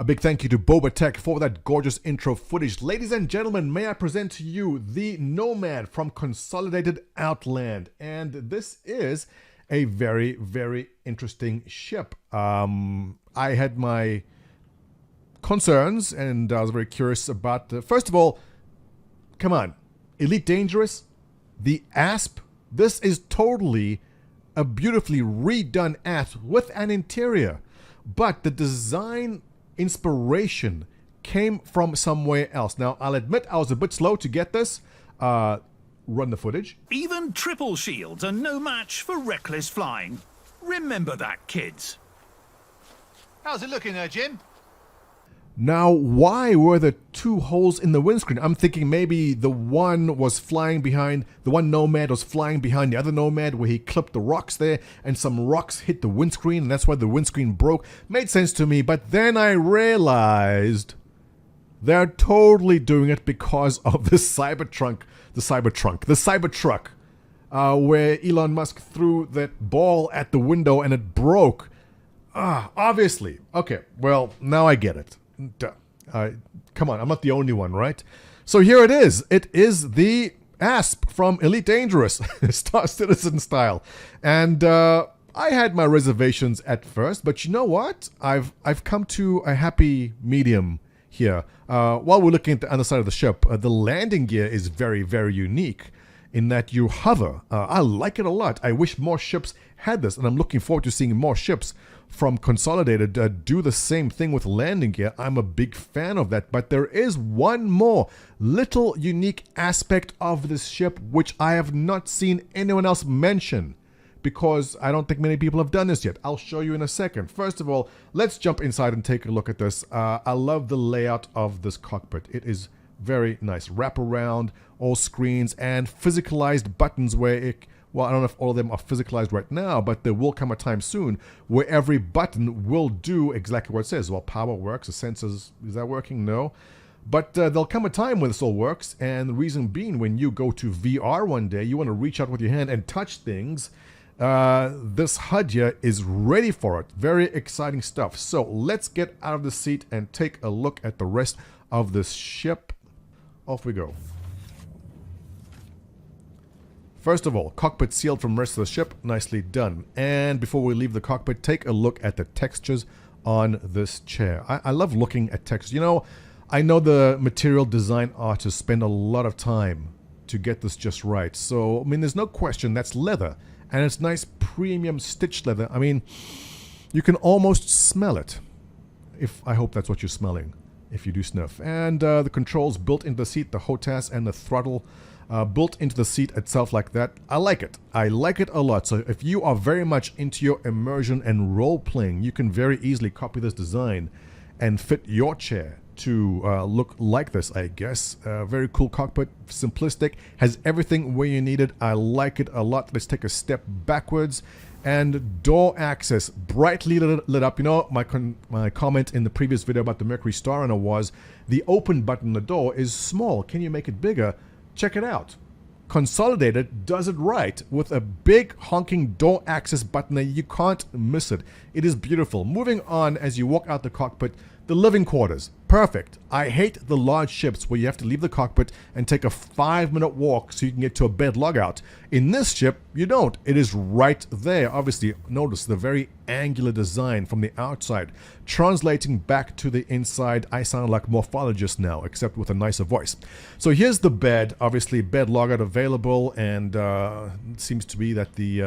big thank you to Boba Tech for that gorgeous intro footage. Ladies and gentlemen, may I present to you the Nomad from Consolidated Outland. And this is a very, very interesting ship. I had my concerns and I was very curious about, first of all, come on, Elite Dangerous, the ASP, this is totally a beautifully redone ASP with an interior. But the design inspiration came from somewhere else. Now, I'll admit I was a bit slow to get this. Run the footage. Even triple shields are no match for reckless flying. Remember that, kids. How's it looking there, Jim? Now, why were there two holes in the windscreen? I'm thinking maybe the one was flying behind, the one Nomad was flying behind the other Nomad where he clipped the rocks there and some rocks hit the windscreen and that's why the windscreen broke. Made sense to me, but then I realized they're totally doing it because of the Cybertruck, where Elon Musk threw that ball at the window and it broke. Obviously. Okay, well, now I get it. Come on, I'm not the only one, right? So here it is. It is the ASP from Elite Dangerous, Star Citizen style. And I had my reservations at first, but you know what? I've come to a happy medium here. While we're looking at the underside of the ship, the landing gear is very, very unique in that you hover. I like it a lot. I wish more ships had this, and I'm looking forward to seeing more ships from Consolidated do the same thing with landing gear. I'm a big fan of that, but there is one more little unique aspect of this ship which I have not seen anyone else mention, because I don't think many people have done this yet. I'll show you in a second. First of all, let's jump inside and take a look at this. I love the layout of this cockpit. It is very nice. Wrap around, all screens, and physicalized buttons where it, well, I don't know if all of them are physicalized right now, but there will come a time soon where every button will do exactly what it says. Well, power works, the sensors, is that working? No. But there'll come a time when this all works, and the reason being, when you go to VR one day, you want to reach out with your hand and touch things. This HUD here is ready for it. Very exciting stuff. So let's get out of the seat and take a look at the rest of this ship. Off we go. First of all, cockpit sealed from the rest of the ship. Nicely done. And before we leave the cockpit, take a look at the textures on this chair. I love looking at textures. You know, I know the material design artists spend a lot of time to get this just right. So, I mean, there's no question that's leather. And it's nice premium stitched leather. I mean, you can almost smell it. I hope that's what you're smelling, if you do sniff. And the controls built into the seat, the HOTAS and the throttle built into the seat itself like that. I like it. I like it a lot. So if you are very much into your immersion and role-playing, you can very easily copy this design and fit your chair to look like this, I guess. Very cool cockpit, simplistic, has everything where you need it. I like it a lot. Let's take a step backwards. And door access, brightly lit up. You know, my comment in the previous video about the Mercury Starrunner was the open button on the door is small. Can you make it bigger? Check it out. Consolidated does it right with a big honking door access button there. You can't miss it. It is beautiful. Moving on, as you walk out the cockpit, the living quarters. Perfect. I hate the large ships where you have to leave the cockpit and take a 5-minute walk so you can get to a bed logout. In this ship, you don't. It is right there. Obviously, notice the very angular design from the outside. Translating back to the inside, I sound like a morphologist now, except with a nicer voice. So here's the bed. Obviously, bed logout available, and it seems to be that the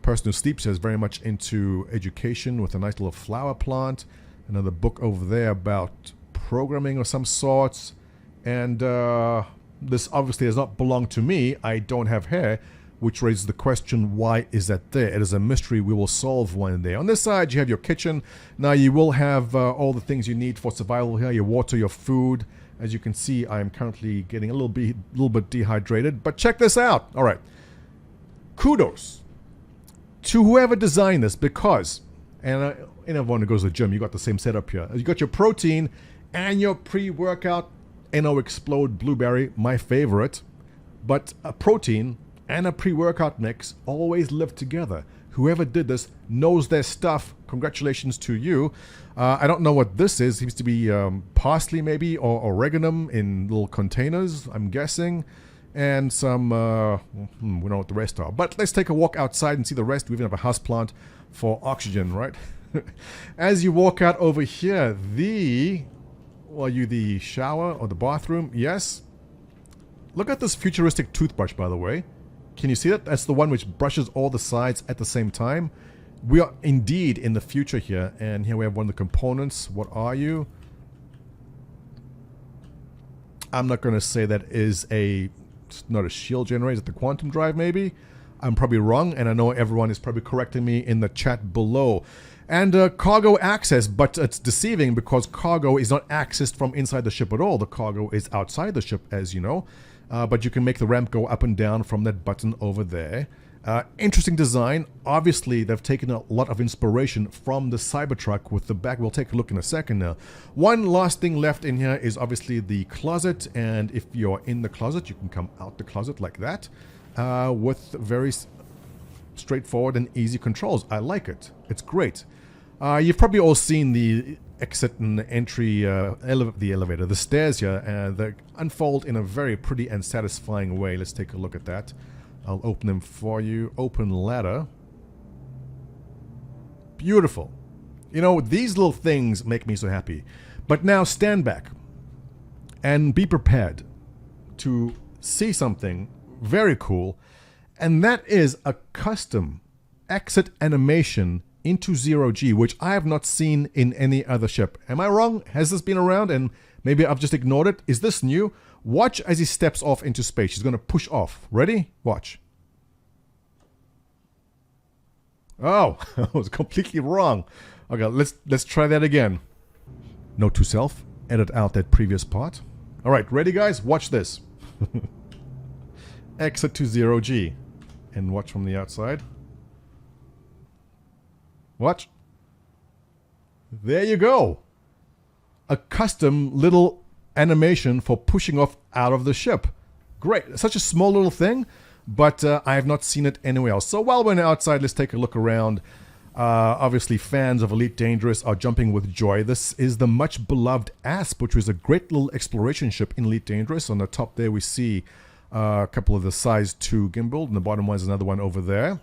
person who sleeps here is very much into education with a nice little flower plant. Another book over there about programming of some sorts. And this obviously does not belong to me. I don't have hair, which raises the question, why is that there? It is a mystery we will solve one day. On this side, you have your kitchen. Now, you will have all the things you need for survival here. Your water, your food. As you can see, I am currently getting a little bit dehydrated. But check this out. All right. Kudos to whoever designed this, because... and everyone who goes to the gym, you got the same setup here. You got your protein and your pre-workout NO Explode Blueberry, my favorite. But a protein and a pre-workout mix always live together. Whoever did this knows their stuff. Congratulations to you. I don't know what this is. Seems to be parsley maybe, or oregano in little containers, I'm guessing. And some, we don't know what the rest are. But let's take a walk outside and see the rest. We even have a house plant for oxygen, right? As you walk out over here, are you the shower or the bathroom? Yes. Look at this futuristic toothbrush, by the way. Can you see that? That's the one which brushes all the sides at the same time. We are indeed in the future here. And here we have one of the components. What are you? I'm not going to say that is it's not a shield generator. Is it the quantum drive maybe? I'm probably wrong. And I know everyone is probably correcting me in the chat below. And cargo access, but it's deceiving because cargo is not accessed from inside the ship at all. The cargo is outside the ship, as you know. But you can make the ramp go up and down from that button over there. Interesting design. Obviously, they've taken a lot of inspiration from the Cybertruck with the back. We'll take a look in a second now. One last thing left in here is obviously the closet. And if you're in the closet, you can come out the closet like that with very straightforward and easy controls. I like it. It's great. You've probably all seen the exit and entry, the elevator, the stairs here. They unfold in a very pretty and satisfying way. Let's take a look at that. I'll open them for you. Open ladder. Beautiful. You know, these little things make me so happy. But now stand back and be prepared to see something very cool. And that is a custom exit animation into 0G, which I have not seen in any other ship. Am I wrong? Has this been around and maybe I've just ignored it? Is this new? Watch as he steps off into space. He's going to push off. Ready? Watch. Oh, I was completely wrong. Okay, let's try that again. Note to self, edit out that previous part. All right, ready guys? Watch this. Exit to 0G. And watch from the outside. Watch. There you go. A custom little animation for pushing off out of the ship. Great. Such a small little thing, but I have not seen it anywhere else. So while we're outside, let's take a look around. Obviously, fans of Elite Dangerous are jumping with joy. This is the much beloved Asp, which was a great little exploration ship in Elite Dangerous. On the top there, we see a couple of the size 2 gimbal, and the bottom one is another one over there.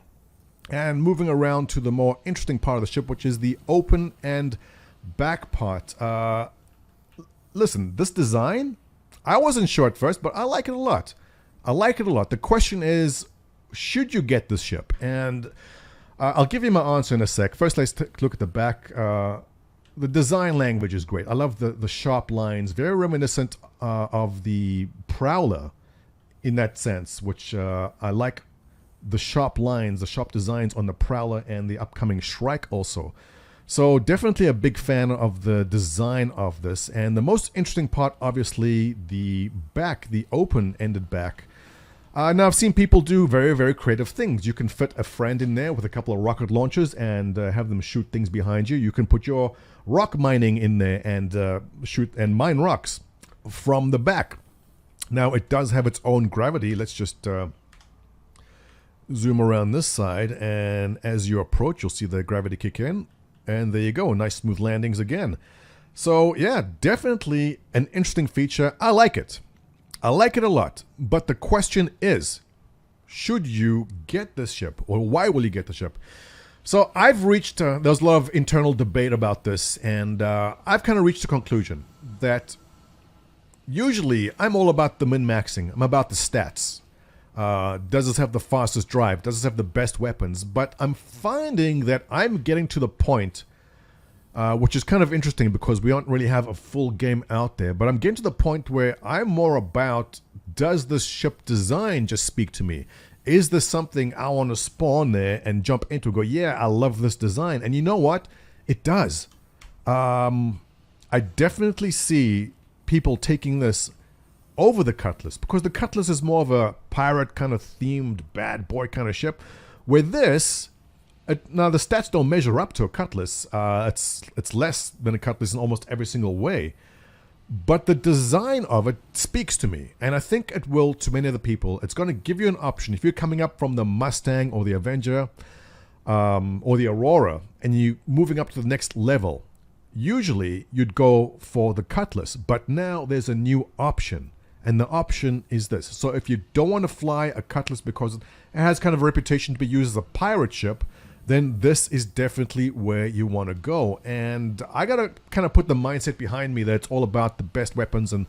And moving around to the more interesting part of the ship, which is the open and back part. Listen, this design, I wasn't sure at first, but I like it a lot. I like it a lot. The question is, should you get this ship? And I'll give you my answer in a sec. First, let's look at the back. The design language is great. I love the sharp lines, very reminiscent of the Prowler in that sense, which I like. The sharp lines, the sharp designs on the Prowler and the upcoming Shrike also. So definitely a big fan of the design of this. And the most interesting part, obviously, the back, the open-ended back. Now I've seen people do very, very creative things. You can fit a friend in there with a couple of rocket launchers and have them shoot things behind you. You can put your rock mining in there and shoot and mine rocks from the back. Now it does have its own gravity. Let's just zoom around this side, and as you approach, you'll see the gravity kick in, and there you go, nice smooth landings again. So yeah, definitely an interesting feature. I like it. I like it a lot. But the question is, should you get this ship, or why will you get the ship? So I've reached, there's a lot of internal debate about this, and I've kind of reached a conclusion that usually I'm all about the min-maxing. I'm about the stats. Does this have the fastest drive? Does this have the best weapons? But I'm finding that I'm getting to the point, which is kind of interesting because we don't really have a full game out there, but I'm getting to the point where I'm more about, does this ship design just speak to me? Is this something I want to spawn there and jump into, go, yeah, I love this design. And you know what? It does. I definitely see people taking this over the Cutlass, because the Cutlass is more of a pirate kind of themed bad boy kind of ship, where this, now the stats don't measure up to a Cutlass. It's less than a Cutlass in almost every single way, But the design of it speaks to me, and I think it will to many other people. It's going to give you an option. If you're coming up from the Mustang or the Avenger or the Aurora, and you're moving up to the next level, usually you'd go for the Cutlass, but now there's a new option, and the option is this. So if you don't want to fly a Cutlass because it has kind of a reputation to be used as a pirate ship, then this is definitely where you want to go. And I got to kind of put the mindset behind me that it's all about the best weapons and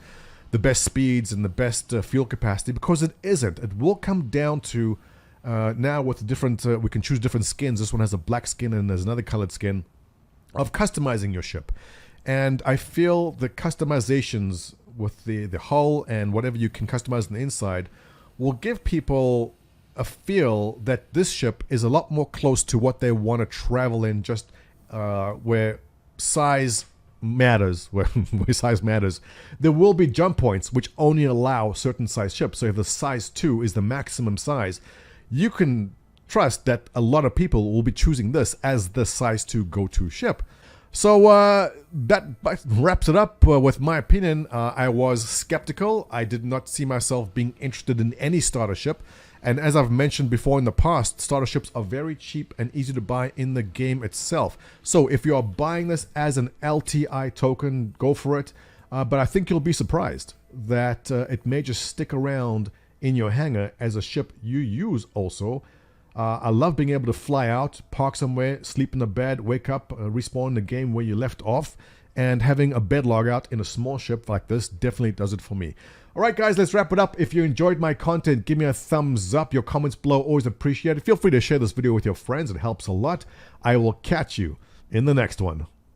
the best speeds and the best fuel capacity, because it isn't. It will come down to, now with different, we can choose different skins. This one has a black skin and there's another colored skin, of customizing your ship. And I feel the customizations with the hull and whatever you can customize on the inside will give people a feel that this ship is a lot more close to what they want to travel in, just where size matters, where size matters. There will be jump points which only allow certain size ships. So if the size 2 is the maximum size, you can trust that a lot of people will be choosing this as the size 2 go-to ship. So that wraps it up with my opinion. I was skeptical. I did not see myself being interested in any starter ship. And as I've mentioned before in the past, starter ships are very cheap and easy to buy in the game itself. So if you are buying this as an LTI token, go for it. But I think you'll be surprised that it may just stick around in your hangar as a ship you use also. I love being able to fly out, park somewhere, sleep in a bed, wake up, respawn in the game where you left off. And having a bed log out in a small ship like this definitely does it for me. Alright guys, let's wrap it up. If you enjoyed my content, give me a thumbs up. Your comments below, always appreciated. Feel free to share this video with your friends. It helps a lot. I will catch you in the next one.